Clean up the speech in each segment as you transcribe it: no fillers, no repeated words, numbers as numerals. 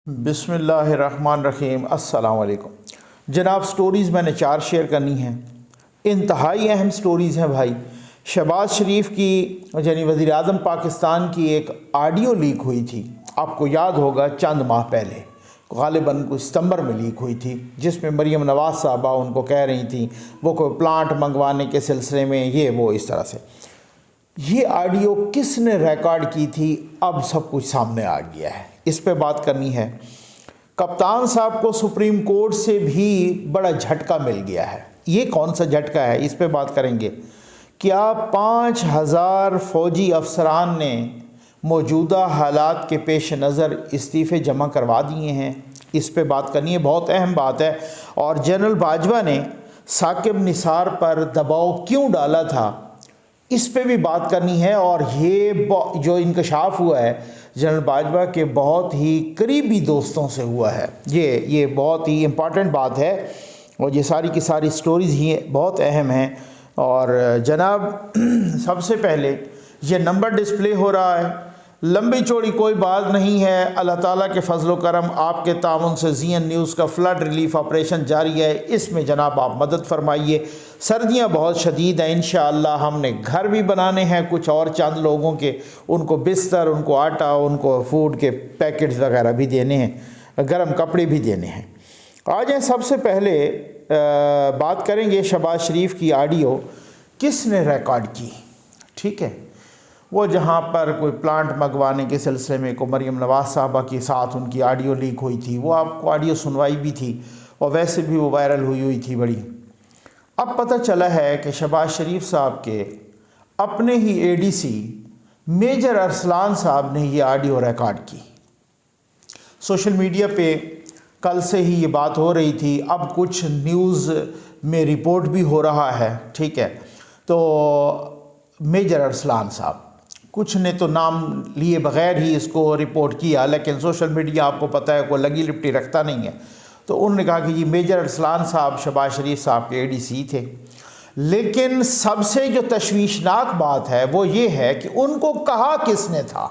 بسم اللہ الرحمن الرحیم۔ السلام علیکم جناب۔ سٹوریز میں نے 4 شیئر کرنی ہیں، انتہائی اہم سٹوریز ہیں بھائی۔ شہباز شریف کی یعنی وزیر اعظم پاکستان کی ایک آڈیو لیک ہوئی تھی، آپ کو یاد ہوگا چند ماہ پہلے، غالباً کوئی ستمبر میں لیک ہوئی تھی، جس میں مریم نواز صاحبہ ان کو کہہ رہی تھیں وہ کوئی پلانٹ منگوانے کے سلسلے میں یہ وہ اس طرح سے۔ یہ آڈیو کس نے ریکارڈ کی تھی اب سب کچھ سامنے آ گیا ہے، اس پہ بات کرنی ہے۔ کپتان صاحب کو سپریم کورٹ سے بھی بڑا جھٹکا مل گیا ہے۔ یہ کون سا جھٹکا ہے اس پہ بات کریں گے۔ کیا 5000 فوجی افسران نے موجودہ حالات کے پیش نظر استعفے جمع کروا دیے ہیں؟ اس پہ بات کرنی ہے، بہت اہم بات ہے۔ اور جنرل باجوہ نے ثاقب نثار پر دباؤ کیوں ڈالا تھا، اس پہ بھی بات کرنی ہے۔ اور یہ جو انکشاف ہوا ہے جنرل باجوہ کے بہت ہی قریبی دوستوں سے ہوا ہے، یہ بہت ہی امپارٹنٹ بات ہے، اور یہ ساری کی ساری سٹوریز ہی بہت اہم ہیں۔ اور جناب سب سے پہلے یہ نمبر ڈسپلے ہو رہا ہے، لمبی چوڑی کوئی بات نہیں ہے، اللہ تعالیٰ کے فضل و کرم آپ کے تعاون سے زی این نیوز کا فلڈ ریلیف آپریشن جاری ہے، اس میں جناب آپ مدد فرمائیے۔ سردیاں بہت شدید ہیں، انشاءاللہ ہم نے گھر بھی بنانے ہیں کچھ اور چند لوگوں کے، ان کو بستر، ان کو آٹا، ان کو فوڈ کے پیکٹس وغیرہ بھی دینے ہیں، گرم کپڑے بھی دینے ہیں۔ آ جائیں، سب سے پہلے بات کریں گے شہباز شریف کی آڈیو کس نے ریکارڈ کی، ٹھیک ہے۔ وہ جہاں پر کوئی پلانٹ منگوانے کے سلسلے میں کو مریم نواز صاحبہ کے ساتھ ان کی آڈیو لیک ہوئی تھی، وہ آپ کو آڈیو سنوائی بھی تھی، اور ویسے بھی وہ وائرل ہوئی تھی بڑی۔ اب پتہ چلا ہے کہ شہباز شریف صاحب کے اپنے ہی اے ڈی سی میجر ارسلان صاحب نے یہ آڈیو ریکارڈ کی۔ سوشل میڈیا پہ کل سے ہی یہ بات ہو رہی تھی، اب کچھ نیوز میں رپورٹ بھی ہو رہا ہے، ٹھیک ہے۔ تو میجر ارسلان صاحب، کچھ نے تو نام لیے بغیر ہی اس کو رپورٹ کیا، لیکن سوشل میڈیا آپ کو پتہ ہے کوئی لگی لپٹی رکھتا نہیں ہے، تو انہوں نے کہا کہ یہ میجر ارسلان صاحب شہباز شریف صاحب کے اے ڈی سی تھے۔ لیکن سب سے جو تشویشناک بات ہے وہ یہ ہے کہ ان کو کہا کس نے تھا،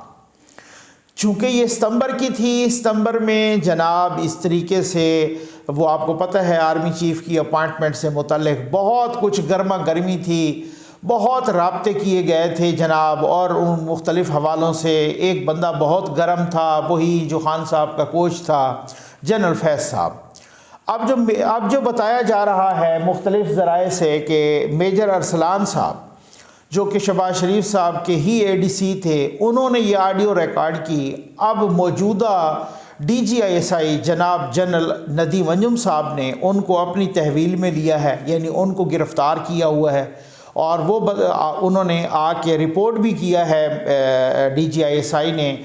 چونکہ یہ ستمبر کی تھی۔ ستمبر میں جناب اس طریقے سے وہ آپ کو پتہ ہے آرمی چیف کی اپائنٹمنٹ سے متعلق بہت کچھ گرما گرمی تھی، بہت رابطے کیے گئے تھے جناب، اور ان مختلف حوالوں سے ایک بندہ بہت گرم تھا، وہی جو خان صاحب کا کوچ تھا جنرل فیض صاحب۔ اب جو بتایا جا رہا ہے مختلف ذرائع سے کہ میجر ارسلان صاحب جو کہ شہباز شریف صاحب کے ہی اے ڈی سی تھے، انہوں نے یہ آڈیو ریکارڈ کی۔ اب موجودہ D G I S I جناب جنرل ندیم انجم صاحب نے ان کو اپنی تحویل میں لیا ہے، یعنی ان کو گرفتار کیا ہوا ہے، اور وہ انہوں نے آ کے رپورٹ بھی کیا ہے D G I S I نے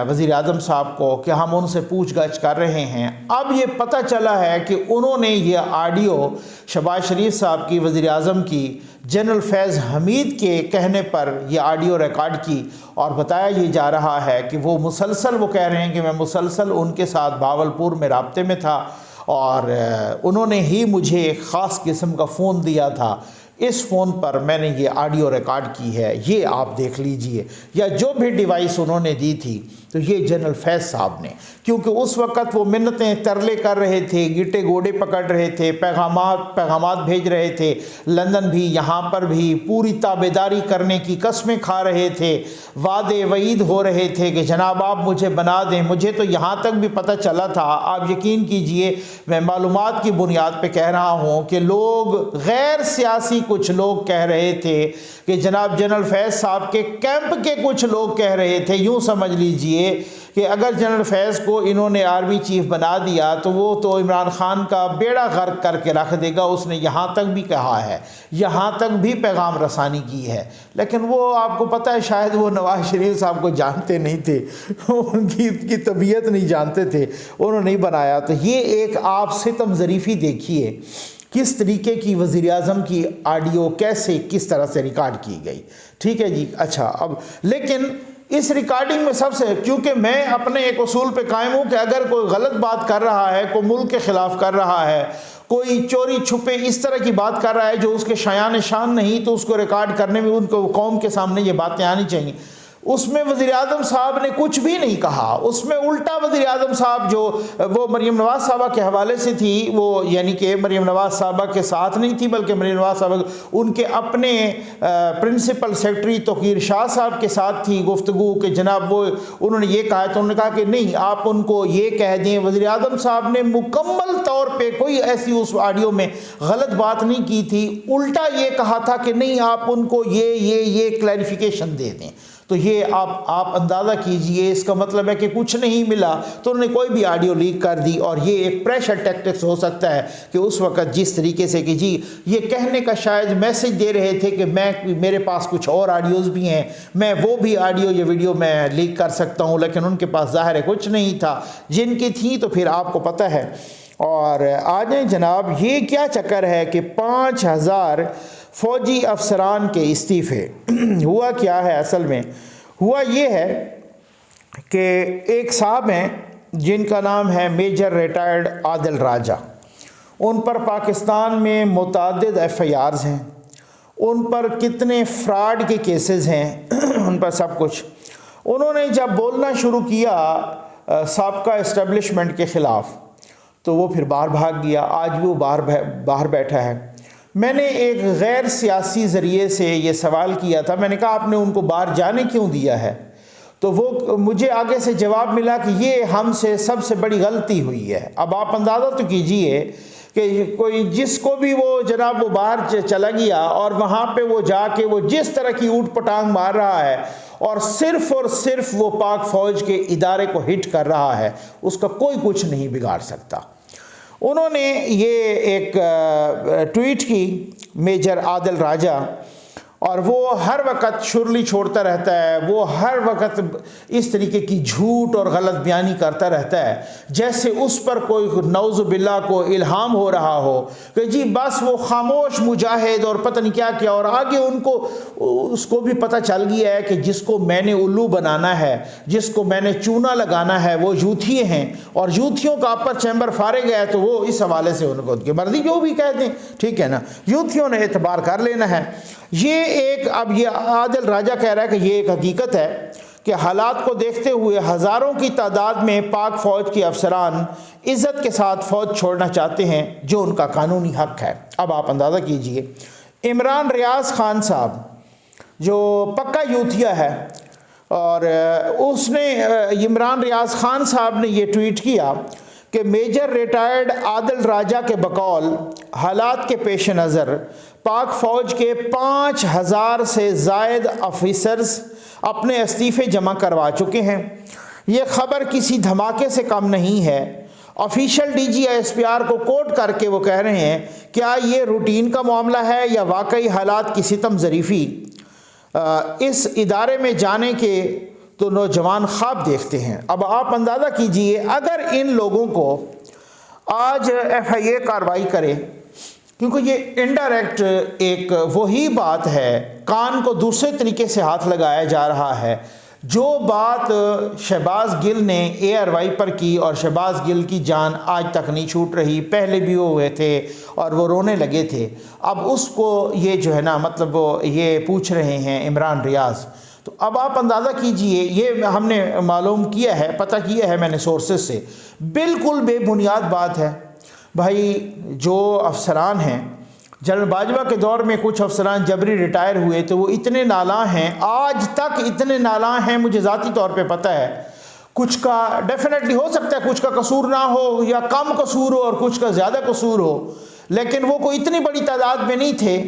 وزیر اعظم صاحب کو کہ ہم ان سے پوچھ گچھ کر رہے ہیں۔ اب یہ پتہ چلا ہے کہ انہوں نے یہ آڈیو شہباز شریف صاحب کی وزیر اعظم کی جنرل فیض حمید کے کہنے پر یہ آڈیو ریکارڈ کی، اور بتایا یہ جا رہا ہے کہ وہ کہہ رہے ہیں کہ میں مسلسل ان کے ساتھ بھاولپور میں رابطے میں تھا، اور انہوں نے ہی مجھے ایک خاص قسم کا فون دیا تھا، اس فون پر میں نے یہ آڈیو ریکارڈ کی ہے، یہ آپ دیکھ لیجئے، یا جو بھی ڈیوائس انہوں نے دی تھی تو یہ جنرل فیض صاحب نے، کیونکہ اس وقت وہ منتیں ترلے کر رہے تھے، گٹے گوڑے پکڑ رہے تھے، پیغامات بھیج رہے تھے، لندن بھی یہاں پر بھی پوری تابعداری کرنے کی قسمیں کھا رہے تھے، وعدے وعید ہو رہے تھے کہ جناب آپ مجھے بنا دیں۔ مجھے تو یہاں تک بھی پتہ چلا تھا، آپ یقین کیجئے میں معلومات کی بنیاد پہ کہہ رہا ہوں، کہ لوگ غیر سیاسی کچھ لوگ کہہ رہے تھے کہ جناب جنرل فیض صاحب کے کیمپ کے کچھ لوگ کہہ رہے تھے، یوں سمجھ لیجئے کہ اگر جنرل فیض کو انہوں نے آرمی چیف بنا دیا تو وہ تو عمران خان کا بیڑا غرق کر کے رکھ دے گا۔ اس نے یہاں تک بھی کہا ہے، یہاں تک بھی پیغام رسانی کی ہے، لیکن وہ آپ کو پتہ ہے شاید وہ نواز شریف صاحب کو جانتے نہیں تھے، ان کی طبیعت نہیں جانتے تھے، انہوں نے نہیں بنایا۔ تو یہ ایک آپ ستم ظریفی دیکھیے کس طریقے کی وزیر اعظم کی آڈیو کس طرح سے ریکارڈ کی گئی، ٹھیک ہے جی۔ اچھا، اب لیکن اس ریکارڈنگ میں سب سے، کیونکہ میں اپنے ایک اصول پہ قائم ہوں کہ اگر کوئی غلط بات کر رہا ہے، کوئی ملک کے خلاف کر رہا ہے، کوئی چوری چھپے اس طرح کی بات کر رہا ہے جو اس کے شایان شان نہیں، تو اس کو ریکارڈ کرنے میں ان کو قوم کے سامنے یہ باتیں آنی چاہیے۔ اس میں وزیر اعظم صاحب نے کچھ بھی نہیں کہا، اس میں الٹا وزیر اعظم صاحب جو وہ مریم نواز صاحبہ کے حوالے سے تھی، وہ یعنی کہ مریم نواز صاحبہ کے ساتھ نہیں تھی بلکہ مریم نواز صاحبہ ان کے اپنے پرنسپل سیکرٹری توقیر شاہ صاحب کے ساتھ تھی گفتگو کہ جناب وہ انہوں نے یہ کہا، تو انہوں نے کہا کہ نہیں آپ ان کو یہ کہہ دیں۔ وزیر اعظم صاحب نے مکمل طور پہ کوئی ایسی اس آڈیو میں غلط بات نہیں کی تھی، الٹا یہ کہا تھا کہ نہیں آپ ان کو یہ کلیریفیکیشن دے دیں۔ تو یہ آپ اندازہ کیجئے، اس کا مطلب ہے کہ کچھ نہیں ملا تو انہوں نے کوئی بھی آڈیو لیک کر دی، اور یہ ایک پریشر ٹیکٹکس ہو سکتا ہے کہ اس وقت جس طریقے سے کہ جی یہ کہنے کا شاید میسج دے رہے تھے کہ میرے پاس کچھ اور آڈیوز بھی ہیں، میں وہ بھی آڈیو یا ویڈیو میں لیک کر سکتا ہوں، لیکن ان کے پاس ظاہر ہے کچھ نہیں تھا، جن کی تھیں تو پھر آپ کو پتہ ہے۔ اور آجائیں جناب، یہ کیا چکر ہے کہ 5000 فوجی افسران کے استعفے۔ ہوا کیا ہے اصل میں؟ ہوا یہ ہے کہ ایک صاحب ہیں جن کا نام ہے میجر ریٹائرڈ عادل راجہ، ان پر پاکستان میں متعدد FIRs ہیں، ان پر کتنے فراڈ کے کیسز ہیں، ان پر سب کچھ۔ انہوں نے جب بولنا شروع کیا سابقہ اسٹیبلشمنٹ کے خلاف تو وہ پھر باہر بھاگ گیا، آج بھی وہ باہر بیٹھا ہے۔ میں نے ایک غیر سیاسی ذریعے سے یہ سوال کیا تھا، میں نے کہا آپ نے ان کو باہر جانے کیوں دیا ہے؟ تو وہ مجھے آگے سے جواب ملا کہ یہ ہم سے سب سے بڑی غلطی ہوئی ہے۔ اب آپ اندازہ تو کیجئے کہ کوئی جس کو بھی وہ جناب وہ باہر چلا گیا اور وہاں پہ وہ جا کے وہ جس طرح کی اوٹ پٹانگ مار رہا ہے اور صرف وہ پاک فوج کے ادارے کو ہٹ کر رہا ہے، اس کا کوئی کچھ نہیں بگاڑ سکتا۔ انہوں نے یہ ایک ٹویٹ کی میجر عادل راجہ، اور وہ ہر وقت شرلی چھوڑتا رہتا ہے، وہ ہر وقت اس طریقے کی جھوٹ اور غلط بیانی کرتا رہتا ہے جیسے اس پر کوئی نعوذ باللہ کو الہام ہو رہا ہو کہ جی بس وہ خاموش مجاہد اور پتہ نہیں کیا کیا، اور آگے اس کو بھی پتہ چل گیا ہے کہ جس کو میں نے الو بنانا ہے، جس کو میں نے چونا لگانا ہے وہ یوتھی ہیں، اور یوتھیوں کا اپر چیمبر فارغ ہے، تو وہ اس حوالے سے ان کو ان کی مرضی جو بھی کہہ دیں، ٹھیک ہے نا، یوتھیوں نے اعتبار کر لینا ہے۔ اب یہ عادل راجہ کہہ رہا ہے کہ یہ ایک حقیقت ہے کہ حالات کو دیکھتے ہوئے ہزاروں کی تعداد میں پاک فوج کے افسران عزت کے ساتھ فوج چھوڑنا چاہتے ہیں، جو ان کا قانونی حق ہے۔ اب آپ اندازہ کیجئے، عمران ریاض خان صاحب جو پکا یوتھیا ہے، اور عمران ریاض خان صاحب نے یہ ٹویٹ کیا کہ میجر ریٹائرڈ عادل راجہ کے بقول حالات کے پیش نظر پاک فوج کے 5000 سے زائد آفیسرز اپنے استعفے جمع کروا چکے ہیں۔ یہ خبر کسی دھماکے سے کم نہیں ہے۔ آفیشل DG ISPR کو کوٹ کر کے وہ کہہ رہے ہیں، کیا یہ روٹین کا معاملہ ہے یا واقعی حالات کی ستم ظریفی؟ اس ادارے میں جانے کے تو نوجوان خواب دیکھتے ہیں۔ اب آپ اندازہ کیجئے اگر ان لوگوں کو آج FIA کارروائی کرے، کیونکہ یہ انڈائریکٹ ایک وہی بات ہے، کان کو دوسرے طریقے سے ہاتھ لگایا جا رہا ہے، جو بات شہباز گل نے ARY پر کی، اور شہباز گل کی جان آج تک نہیں چھوٹ رہی، پہلے بھی وہ ہوئے تھے اور وہ رونے لگے تھے، اب اس کو یہ جو ہے نا مطلب وہ یہ پوچھ رہے ہیں عمران ریاض۔ تو اب آپ اندازہ کیجئے، یہ ہم نے معلوم کیا ہے، پتہ کیا ہے میں نے سورسز سے، بالکل بے بنیاد بات ہے۔ بھائی جو افسران ہیں، جنرل باجوہ کے دور میں کچھ افسران جبری ریٹائر ہوئے تو وہ اتنے نالاں ہیں، آج تک اتنے نالاں ہیں، مجھے ذاتی طور پہ پتہ ہے، کچھ کا ڈیفینیٹلی ہو سکتا ہے کچھ کا قصور نہ ہو یا کم قصور ہو اور کچھ کا زیادہ قصور ہو، لیکن وہ کوئی اتنی بڑی تعداد میں نہیں تھے،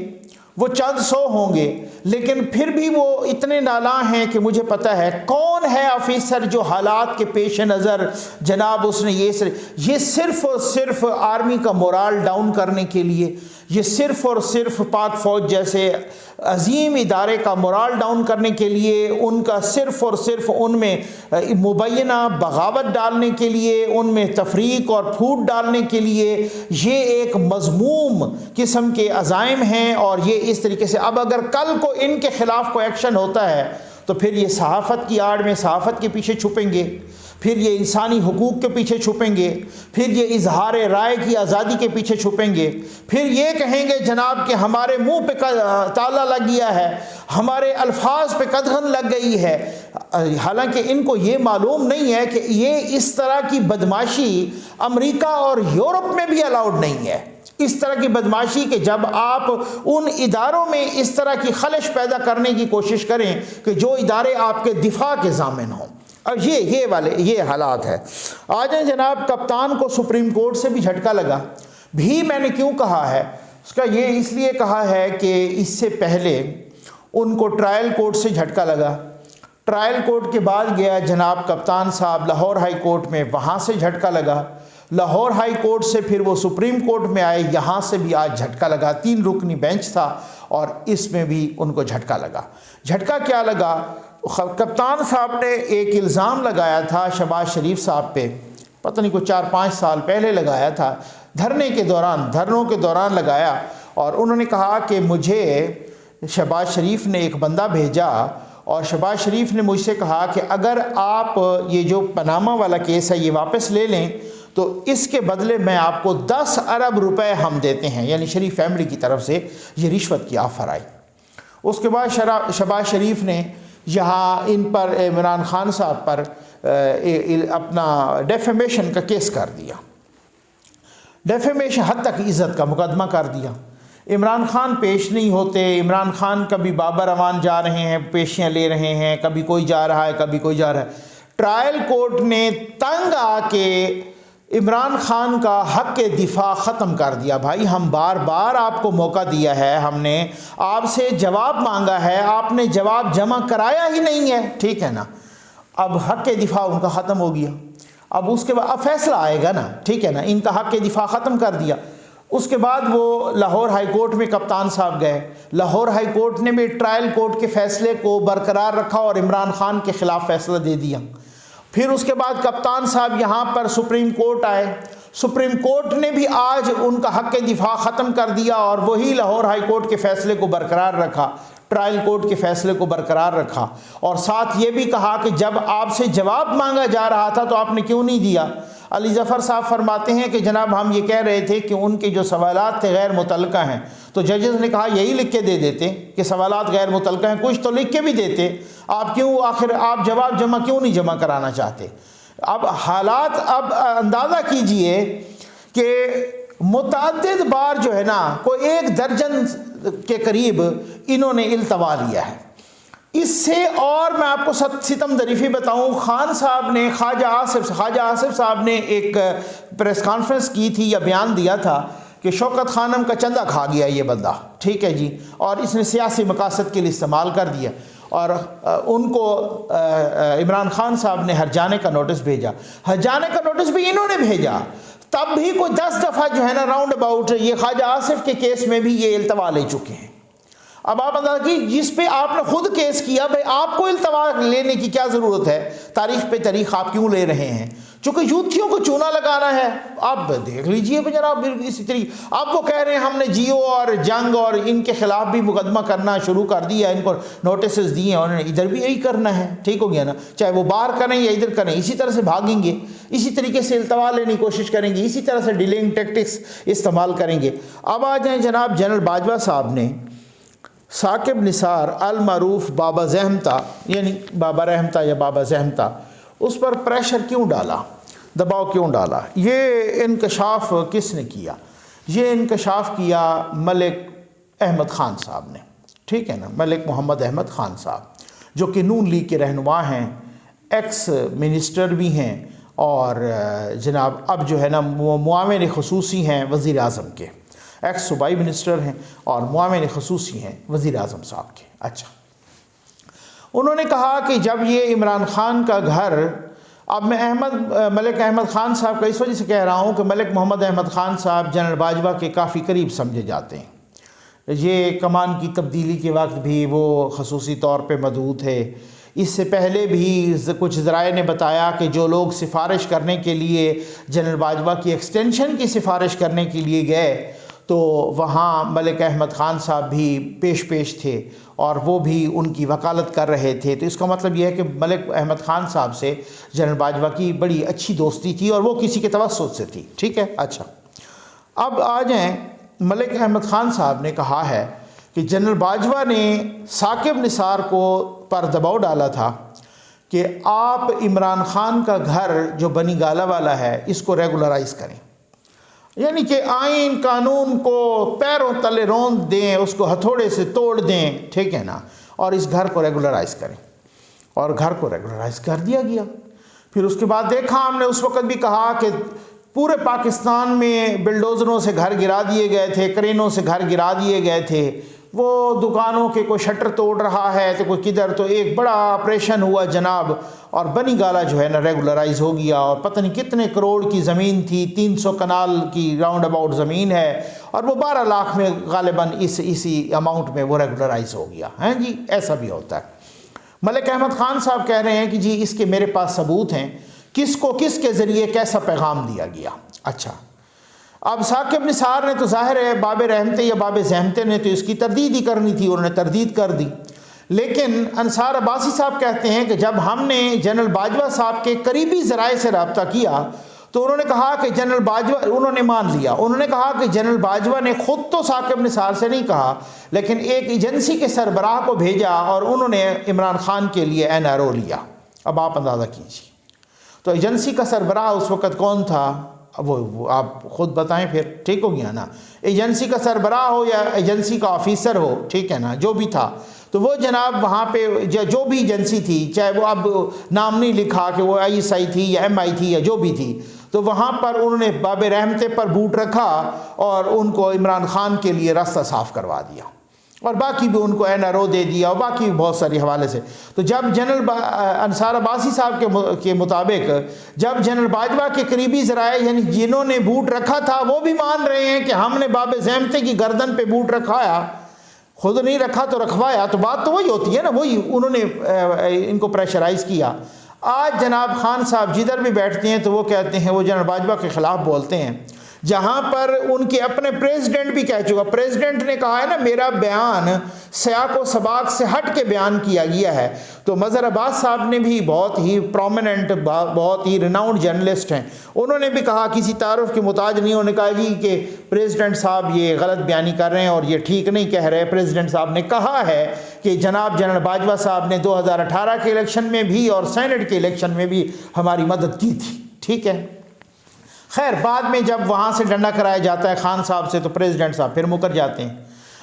وہ چند سو ہوں گے، لیکن پھر بھی وہ اتنے نالاں ہیں کہ مجھے پتہ ہے کون ہے آفیسر جو حالات کے پیش نظر جناب اس نے یہ صرف اور صرف آرمی کا مورال ڈاؤن کرنے کے لیے، یہ صرف اور صرف پاک فوج جیسے عظیم ادارے کا مورال ڈاؤن کرنے کے لیے، ان کا صرف اور صرف ان میں مبینہ بغاوت ڈالنے کے لیے، ان میں تفریق اور پھوٹ ڈالنے کے لیے، یہ ایک مذموم قسم کے عزائم ہیں۔ اور یہ اس طریقے سے اب اگر کل کو ان کے خلاف کوئی ایکشن ہوتا ہے تو پھر یہ صحافت کی آڑ میں صحافت کے پیچھے چھپیں گے، پھر یہ انسانی حقوق کے پیچھے چھپیں گے، پھر یہ اظہار رائے کی آزادی کے پیچھے چھپیں گے، پھر یہ کہیں گے جناب کہ ہمارے منہ پہ تالا لگ گیا ہے، ہمارے الفاظ پہ قدغن لگ گئی ہے، حالانکہ ان کو یہ معلوم نہیں ہے کہ یہ اس طرح کی بدماشی امریکہ اور یورپ میں بھی الاؤڈ نہیں ہے، اس طرح کی بدماشی کہ جب آپ ان اداروں میں اس طرح کی خلش پیدا کرنے کی کوشش کریں کہ جو ادارے آپ کے دفاع کے ضامن ہوں۔ اب یہ حالات ہے۔ آج جناب کپتان کو سپریم کورٹ سے بھی جھٹکا لگا بھی۔ میں نے کیوں کہا ہے اس کا، یہ اس لیے کہا ہے کہ اس سے پہلے ان کو ٹرائل کورٹ سے جھٹکا لگا، ٹرائل کورٹ کے بعد گیا جناب کپتان صاحب لاہور ہائی کورٹ میں، وہاں سے جھٹکا لگا، لاہور ہائی کورٹ سے پھر وہ سپریم کورٹ میں آئے، یہاں سے بھی آج جھٹکا لگا۔ 3 رکنی بینچ تھا اور اس میں بھی ان کو جھٹکا لگا۔ جھٹکا کیا لگا؟ کپتان صاحب نے ایک الزام لگایا تھا شہباز شریف صاحب پہ، پتہ نہیں کوئی 4-5 سال پہلے لگایا تھا، دھرنوں کے دوران لگایا، اور انہوں نے کہا کہ مجھے شہباز شریف نے ایک بندہ بھیجا اور شہباز شریف نے مجھ سے کہا کہ اگر آپ یہ جو پاناما والا کیس ہے یہ واپس لے لیں تو اس کے بدلے میں آپ کو 10 ارب روپے ہم دیتے ہیں، یعنی شریف فیملی کی طرف سے یہ رشوت کی آفر آئی۔ اس کے بعد شہباز شریف نے یہاں ان پر عمران خان صاحب پر اپنا ڈیفیمیشن کا کیس کر دیا، ڈیفیمیشن حد تک عزت کا مقدمہ کر دیا۔ عمران خان پیش نہیں ہوتے، عمران خان کبھی بابر امان جا رہے ہیں، پیشیاں لے رہے ہیں، کبھی کوئی جا رہا ہے، کبھی کوئی جا رہا ہے۔ ٹرائل کورٹ نے تنگ آ کے عمران خان کا حق کے دفاع ختم کر دیا۔ بھائی ہم بار بار آپ کو موقع دیا ہے، ہم نے آپ سے جواب مانگا ہے، آپ نے جواب جمع کرایا ہی نہیں ہے، ٹھیک ہے نا۔ اب حق کے دفاع ان کا ختم ہو گیا، اب اس کے بعد اب فیصلہ آئے گا نا، ٹھیک ہے نا۔ ان کا حق کے دفاع ختم کر دیا۔ اس کے بعد وہ لاہور ہائی کورٹ میں کپتان صاحب گئے، لاہور ہائی کورٹ نے بھی ٹرائل کورٹ کے فیصلے کو برقرار رکھا اور عمران خان کے خلاف فیصلہ دے دیا۔ پھر اس کے بعد کپتان صاحب یہاں پر سپریم کورٹ آئے، سپریم کورٹ نے بھی آج ان کا حق دفاع ختم کر دیا اور وہی لاہور ہائی کورٹ کے فیصلے کو برقرار رکھا، ٹرائل کورٹ کے فیصلے کو برقرار رکھا، اور ساتھ یہ بھی کہا کہ جب آپ سے جواب مانگا جا رہا تھا تو آپ نے کیوں نہیں دیا۔ علی ظفر صاحب فرماتے ہیں کہ جناب ہم یہ کہہ رہے تھے کہ ان کے جو سوالات تھے غیر متعلقہ ہیں، تو ججز نے کہا یہی لکھ کے دے دیتے کہ سوالات غیر متعلقہ ہیں، کچھ تو لکھ کے بھی دیتے، آپ کیوں آخر آپ جواب جمع کیوں نہیں جمع کرانا چاہتے۔ اب حالات، اب اندازہ کیجئے کہ متعدد بار جو ہے نا، کوئی 1 درجن کے قریب انہوں نے التوا لیا ہے۔ اس سے اور میں آپ کو ستم ظریفی بتاؤں، خان صاحب نے خواجہ آصف صاحب نے ایک پریس کانفرنس کی تھی یا بیان دیا تھا کہ شوکت خانم کا چندہ کھا گیا یہ بندہ، ٹھیک ہے جی، اور اس نے سیاسی مقاصد کے لیے استعمال کر دیا، اور ان کو عمران خان صاحب نے ہرجانے کا نوٹس بھیجا، ہرجانے کا نوٹس بھی انہوں نے بھیجا، تب بھی کوئی 10 دفعہ جو ہے نا راؤنڈ اباؤٹ یہ خواجہ آصف کے کیس میں بھی یہ التوا لے چکے ہیں۔ اب آپ اندازہ کی جس پہ آپ نے خود کیس کیا، بھئی آپ کو التوا لینے کی کیا ضرورت ہے؟ تاریخ پہ تاریخ آپ کیوں لے رہے ہیں؟ چونکہ یوتھیوں کو چونا لگانا ہے۔ آپ دیکھ لیجئے جناب اسی طریقے آپ کو کہہ رہے ہیں ہم نے جیو اور جنگ اور ان کے خلاف بھی مقدمہ کرنا شروع کر دیا، ان کو نوٹسز دیے ہیں، انہوں نے ادھر بھی یہی کرنا ہے، ٹھیک ہو گیا نا، چاہے وہ باہر کریں یا ادھر کریں، اسی طرح سے بھاگیں گے، اسی طریقے سے التوا لینے کی کوشش کریں گے، اسی طرح سے ڈیلنگ ٹیکٹکس استعمال کریں گے۔ اب آ جائیں جناب جنرل باجوہ صاحب نے ثاقب نثار المعروف بابا زحمتہ، یعنی بابا رحمتہ یا بابا زحمتہ، اس پر پریشر کیوں ڈالا، دباؤ کیوں ڈالا؟ یہ انکشاف کس نے کیا؟ یہ انکشاف کیا ملک احمد خان صاحب نے، ٹھیک ہے نا، ملک محمد احمد خان صاحب جو کہ نون لیگ کے رہنما ہیں، ایکس منسٹر بھی ہیں، اور جناب اب جو ہے نا معاون خصوصی ہیں وزیر اعظم کے، ایکس صوبائی منسٹر ہیں اور معاون خصوصی ہیں وزیر اعظم صاحب کے۔ اچھا، انہوں نے کہا کہ جب یہ عمران خان کا گھر، اب میں ملک احمد خان صاحب کا اس وجہ سے کہہ رہا ہوں کہ ملک محمد احمد خان صاحب جنرل باجوہ کے کافی قریب سمجھے جاتے ہیں، یہ کمان کی تبدیلی کے وقت بھی وہ خصوصی طور پہ مدعو تھے، اس سے پہلے بھی کچھ ذرائع نے بتایا کہ جو لوگ سفارش کرنے کے لیے جنرل باجوہ کی ایکسٹینشن کی سفارش کرنے کے لیے گئے تو وہاں ملک احمد خان صاحب بھی پیش تھے اور وہ بھی ان کی وکالت کر رہے تھے، تو اس کا مطلب یہ ہے کہ ملک احمد خان صاحب سے جنرل باجوہ کی بڑی اچھی دوستی تھی اور وہ کسی کے توسط سے تھی، ٹھیک ہے۔ اچھا، اب آ جائیں، ملک احمد خان صاحب نے کہا ہے کہ جنرل باجوہ نے ثاقب نثار کو پر دباؤ ڈالا تھا کہ آپ عمران خان کا گھر جو بنی گالہ والا ہے اس کو ریگولرائز کریں، یعنی کہ آئین قانون کو پیروں تلے روند دیں، اس کو ہتھوڑے سے توڑ دیں، ٹھیک ہے نا، اور اس گھر کو ریگولرائز کریں، اور گھر کو ریگولرائز کر دیا گیا۔ پھر اس کے بعد دیکھا ہم نے اس وقت بھی کہا کہ پورے پاکستان میں بلڈوزروں سے گھر گرا دیے گئے تھے، کرینوں سے گھر گرا دیے گئے تھے، وہ دکانوں کے کوئی شٹر توڑ رہا ہے تو کوئی کدھر، تو ایک بڑا آپریشن ہوا جناب، اور بنی گالہ جو ہے نا ریگولرائز ہو گیا، اور پتہ نہیں کتنے کروڑ کی زمین تھی، 300 کنال کی راؤنڈ اباؤٹ زمین ہے، اور وہ 12 لاکھ میں غالباً اسی اماؤنٹ میں وہ ریگولرائز ہو گیا ہے جی۔ ایسا بھی ہوتا ہے۔ ملک احمد خان صاحب کہہ رہے ہیں کہ جی اس کے میرے پاس ثبوت ہیں، کس کو کس کے ذریعے کیسا پیغام دیا گیا۔ اچھا، اب ثاقب نثار نے تو ظاہر ہے باب رحمتے یا باب زحمتے نے تو اس کی تردید ہی کرنی تھی، انہوں نے تردید کر دی، لیکن انصار عباسی صاحب کہتے ہیں کہ جب ہم نے جنرل باجوہ صاحب کے قریبی ذرائع سے رابطہ کیا تو انہوں نے کہا کہ جنرل باجوہ، انہوں نے مان لیا، انہوں نے کہا کہ جنرل باجوہ نے خود تو ثاقب نثار سے نہیں کہا، لیکن ایک ایجنسی کے سربراہ کو بھیجا اور انہوں نے عمران خان کے لیے NRO لیا۔ اب آپ اندازہ کیجیے، تو ایجنسی کا سربراہ اس وقت کون تھا؟ وہ آپ خود بتائیں پھر، ٹھیک ہو گیا نا، ایجنسی کا سربراہ ہو یا ایجنسی کا آفیسر ہو، ٹھیک ہے نا، جو بھی تھا، تو وہ جناب وہاں پہ جو بھی ایجنسی تھی، چاہے وہ اب نام نہیں لکھا کہ وہ ISI تھی یا MI تھی یا جو بھی تھی، تو وہاں پر انہوں نے باب رحمتے پر بوٹ رکھا اور ان کو عمران خان کے لیے راستہ صاف کروا دیا، اور باقی بھی ان کو NRO دے دیا، اور باقی بھی بہت سارے حوالے سے۔ تو جب جنرل انصار عباسی صاحب کے مطابق جب جنرل باجوہ کے قریبی ذرائع یعنی جنہوں نے بوٹ رکھا تھا وہ بھی مان رہے ہیں کہ ہم نے باب زحمتے کی گردن پہ بوٹ رکھایا، خود نہیں رکھا تو رکھوایا، تو بات تو وہی ہوتی ہے نا، وہی انہوں نے ان کو پریشرائز کیا۔ آج جناب خان صاحب جدھر بھی بیٹھتے ہیں تو وہ کہتے ہیں، وہ جنرل باجوہ کے خلاف بولتے ہیں، جہاں پر ان کے اپنے پریزیڈنٹ بھی کہہ چکا، پریزیڈنٹ نے کہا ہے نا میرا بیان سیاق و سباق سے ہٹ کے بیان کیا گیا ہے، تو مظہر عباس صاحب نے بھی بہت ہی پرومیننٹ، بہت ہی ریناؤنڈ جرنلسٹ ہیں، انہوں نے بھی کہا، کسی تعارف کے محتاج نہیں، انہوں نے کہا جی کہ پریزیڈنٹ صاحب یہ غلط بیانی کر رہے ہیں اور یہ ٹھیک نہیں کہہ رہے۔ پریزیڈنٹ صاحب نے کہا ہے کہ جناب جنرل باجوہ صاحب نے 2018 کے الیکشن میں بھی اور سینٹ کے الیکشن میں بھی ہماری مدد کی تھی، ٹھیک ہے۔ خیر بعد میں جب وہاں سے ڈنڈا کرایا جاتا ہے خان صاحب سے تو پریزیڈنٹ صاحب پھر مکر جاتے ہیں۔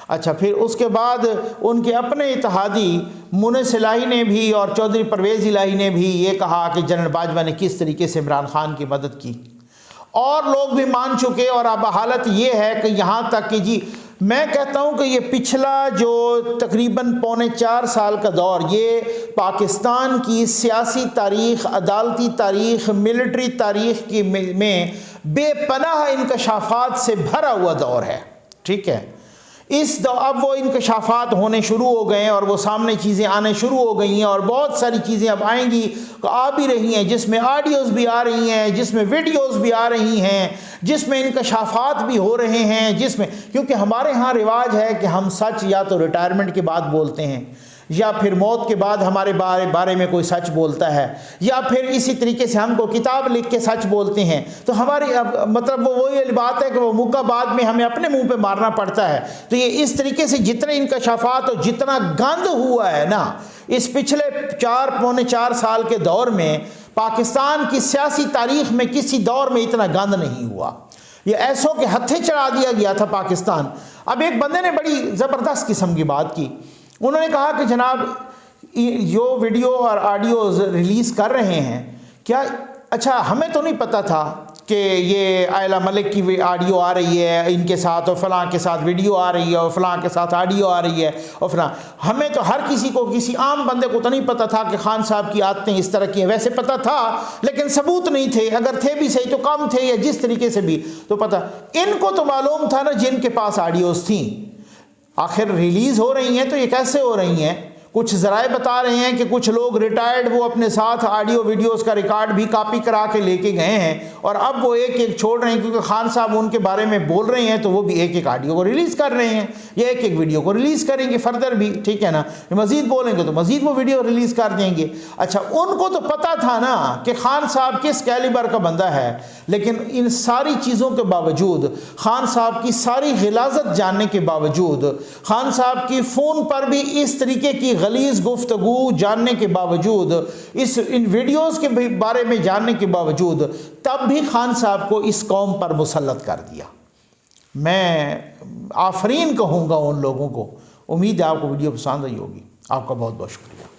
اچھا، پھر اس کے بعد ان کے اپنے اتحادی مونس الہی نے بھی اور چودھری پرویز الہی نے بھی یہ کہا کہ جنرل باجوہ نے کس طریقے سے عمران خان کی مدد کی، اور لوگ بھی مان چکے، اور اب حالت یہ ہے کہ یہاں تک کہ جی میں کہتا ہوں کہ یہ پچھلا جو تقریباً 3.25 سال کا دور، یہ پاکستان کی سیاسی تاریخ، عدالتی تاریخ، ملٹری تاریخ کی میں بے پناہ انکشافات سے بھرا ہوا دور ہے، ٹھیک ہے۔ اب وہ انکشافات ہونے شروع ہو گئے ہیں اور وہ سامنے چیزیں آنے شروع ہو گئی ہیں، اور بہت ساری چیزیں اب آئیں گی، آ بھی رہی ہیں، جس میں آڈیوز بھی آ رہی ہیں، جس میں ویڈیوز بھی آ رہی ہیں، جس میں انکشافات بھی ہو رہے ہیں، جس میں، کیونکہ ہمارے ہاں رواج ہے کہ ہم سچ یا تو ریٹائرمنٹ کے بعد بولتے ہیں، یا پھر موت کے بعد ہمارے بارے میں کوئی سچ بولتا ہے، یا پھر اسی طریقے سے ہم کو کتاب لکھ کے سچ بولتے ہیں، تو ہماری مطلب وہی بات ہے کہ وہ موقع بعد میں ہمیں اپنے منہ پہ مارنا پڑتا ہے۔ تو یہ اس طریقے سے جتنے انکشافات اور جتنا گند ہوا ہے نا اس پچھلے 4.25 سال کے دور میں، پاکستان کی سیاسی تاریخ میں کسی دور میں اتنا گند نہیں ہوا، یہ ایسو کے ہتھے چڑھا دیا گیا تھا پاکستان۔ اب ایک بندے نے بڑی زبردست قسم کی بات کی، انہوں نے کہا کہ جناب جو ویڈیو اور آڈیوز ریلیز کر رہے ہیں کیا، اچھا ہمیں تو نہیں پتا تھا کہ یہ عائلہ ملک کی آڈیو آ رہی ہے ان کے ساتھ، اور فلاں کے ساتھ ویڈیو آ رہی ہے، اور فلاں کے ساتھ آڈیو آ رہی ہے، اور فلاں، ہمیں تو ہر کسی کو، کسی عام بندے کو تو نہیں پتا تھا کہ خان صاحب کی عادتیں اس طرح کی ہیں، ویسے پتا تھا لیکن ثبوت نہیں تھے، اگر تھے بھی صحیح تو کم تھے، یا جس طریقے سے بھی تو پتا، ان کو تو معلوم تھا نا جن کے پاس آڈیوز تھیں، آخر ریلیز ہو رہی ہیں تو یہ کیسے ہو رہی ہیں؟ کچھ ذرائع بتا رہے ہیں کہ کچھ لوگ ریٹائرڈ وہ اپنے ساتھ آڈیو ویڈیوز کا ریکارڈ بھی کاپی کرا کے لے کے گئے ہیں، اور اب وہ ایک ایک چھوڑ رہے ہیں کیونکہ خان صاحب ان کے بارے میں بول رہے ہیں تو وہ بھی ایک ایک آڈیو کو ریلیز کر رہے ہیں، یا ایک ایک ویڈیو کو ریلیز کریں گے فردر بھی، ٹھیک ہے نا، مزید بولیں گے تو مزید وہ ویڈیو ریلیز کر دیں گے۔ اچھا ان کو تو پتہ تھا نا کہ خان صاحب کس کیلیبر کا بندہ ہے، لیکن ان ساری چیزوں کے باوجود، خان صاحب کی ساری غلاظت جاننے کے باوجود، خان صاحب کی فون پر بھی اس طریقے کی غلیظ گفتگو جاننے کے باوجود، ان ویڈیوز کے بارے میں جاننے کے باوجود، تب بھی خان صاحب کو اس قوم پر مسلط کر دیا۔ میں آفرین کہوں گا ان لوگوں کو۔ امید ہے آپ کو ویڈیو پسند آئی ہوگی۔ آپ کا بہت بہت شکریہ۔